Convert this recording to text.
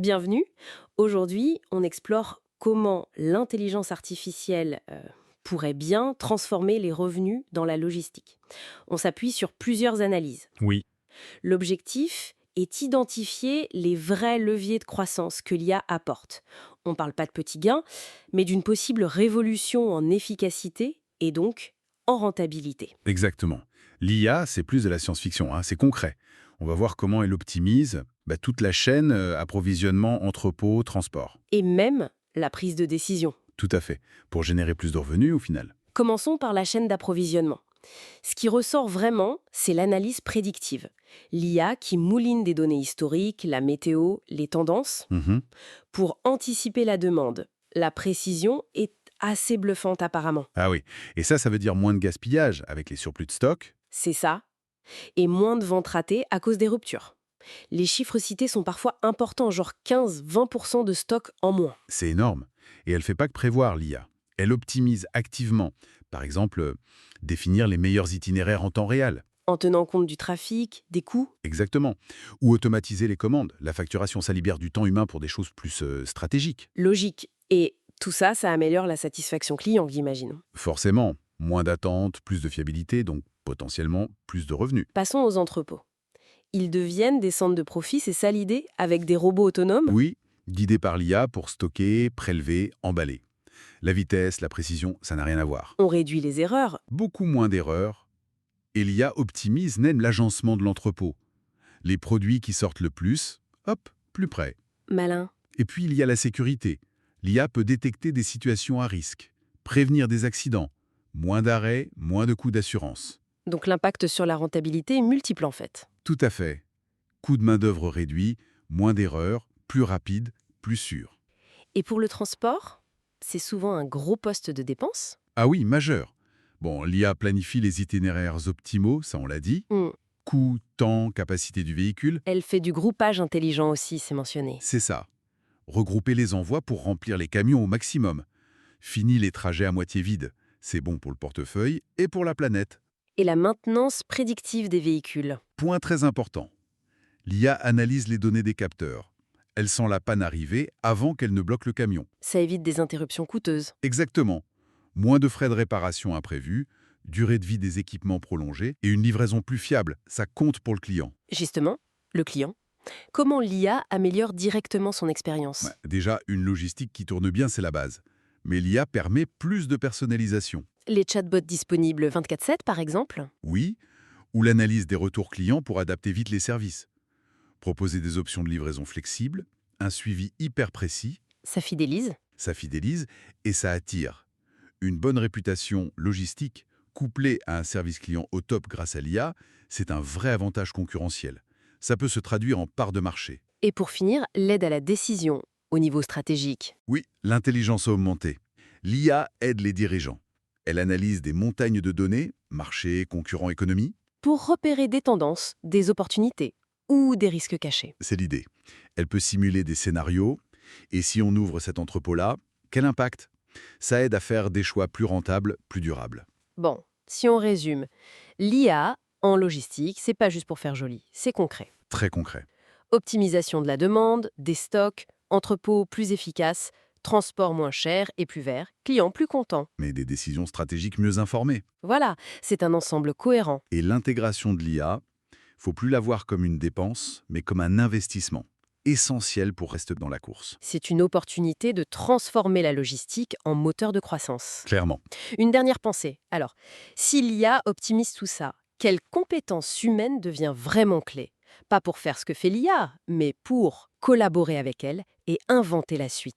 Bienvenue. Aujourd'hui, on explore comment l'intelligence artificielle pourrait bien transformer les revenus dans la logistique. On s'appuie sur plusieurs analyses. Oui, L'objectif est identifier les vrais leviers de croissance que l'IA apporte. On ne parle pas de petits gains, mais d'une possible révolution en efficacité et donc en rentabilité. exactement. L'IA, c'est plus de la science-fiction, c'est concret. On va voir comment elle optimise toute la chaîne approvisionnement, entrepôt, transport. Et même la prise de décision. Tout à fait. Pour générer plus de revenus au final. Commençons par la chaîne d'approvisionnement. Ce qui ressort vraiment, c'est l'analyse prédictive. L'IA qui mouline des données historiques, la météo, les tendances, Mhm. pour anticiper la demande. La précision est assez bluffante apparemment. Ah oui. Et ça veut dire moins de gaspillage avec les surplus de stock. C'est ça. Et moins de ventes ratées à cause des ruptures. Les chiffres cités sont parfois importants, genre 15-20% de stock en moins. C'est énorme. Et elle ne fait pas que prévoir l'IA. Elle optimise activement. Par exemple, définir les meilleurs itinéraires en temps réel. En tenant compte du trafic, des coûts. Exactement. Ou automatiser les commandes. La facturation, ça libère du temps humain pour des choses plus stratégiques. Logique. Et tout ça, ça améliore la satisfaction client, j'imagine. Forcément, moins d'attente, plus de fiabilité, donc potentiellement plus de revenus. Passons aux entrepôts. Ils deviennent des centres de profit, c'est ça l'idée, avec des robots autonomes. Oui, guidés par l'IA pour stocker, prélever, emballer. La vitesse, la précision, ça n'a rien à voir. On réduit les erreurs. Beaucoup moins d'erreurs. Et l'IA optimise même l'agencement de l'entrepôt. Les produits qui sortent le plus, hop, plus près. Malin. Et puis il y a la sécurité. L'IA peut détecter des situations à risque, prévenir des accidents, moins d'arrêts, moins de coûts d'assurance. Donc l'impact sur la rentabilité est multiple en fait. Tout à fait. Coût de main-d'œuvre réduit, moins d'erreurs, plus rapide, plus sûr. Et pour le transport, c'est souvent un gros poste de dépense. Ah oui, majeur. Bon, l'IA planifie les itinéraires optimaux, ça on l'a dit. Hmm. Coût, temps, capacité du véhicule, Elle fait du groupage intelligent aussi, c'est mentionné. c'est ça. Regrouper les envois pour remplir les camions au maximum. Fini les trajets à moitié vides. C'est bon pour le portefeuille et pour la planète. Et la maintenance prédictive des véhicules. Point très important. L'IA analyse les données des capteurs. Elle sent la panne arriver avant qu'elle ne bloque le camion. Ça évite des interruptions coûteuses. Exactement. Moins de frais de réparation imprévus, durée de vie des équipements prolongée et une livraison plus fiable. Ça compte pour le client. Justement, le client. Comment l'IA améliore directement son expérience? Déjà, une logistique qui tourne bien, c'est la base. Mais l'IA permet plus de personnalisation. Les chatbots disponibles 24/7 par exemple? Oui, ou l'analyse des retours clients pour adapter vite les services. Proposer des options de livraison flexibles, un suivi hyper précis, Ça fidélise? ça fidélise et ça attire. Une bonne réputation logistique, couplée à un service client au top grâce à l'IA, c'est un vrai avantage concurrentiel. Ça peut se traduire en part de marché. Et pour finir, l'aide à la décision au niveau stratégique. Oui, l'intelligence augmentée. L'IA aide les dirigeants. Elle analyse des montagnes de données, marché, concurrents, économie. Pour repérer des tendances, des opportunités ou des risques cachés. C'est l'idée. Elle peut simuler des scénarios. Et si on ouvre cet entrepôt-là, quel impact? Ça aide à faire des choix plus rentables, plus durables. Bon, si on résume, l'IA en logistique, c'est pas juste pour faire joli, c'est concret. Très concret. Optimisation de la demande, des stocks, entrepôts plus efficaces, transport moins cher et plus vert, clients plus contents. Mais des décisions stratégiques mieux informées. Voilà, c'est un ensemble cohérent. Et l'intégration de l'IA, faut plus la voir comme une dépense, mais comme un investissement essentiel pour rester dans la course. C'est une opportunité de transformer la logistique en moteur de croissance. Clairement. Une dernière pensée. Alors, si l'IA optimise tout ça, quelle compétence humaine devient vraiment clé? Pas pour faire ce que fait l'IA, mais pour collaborer avec elle et inventer la suite.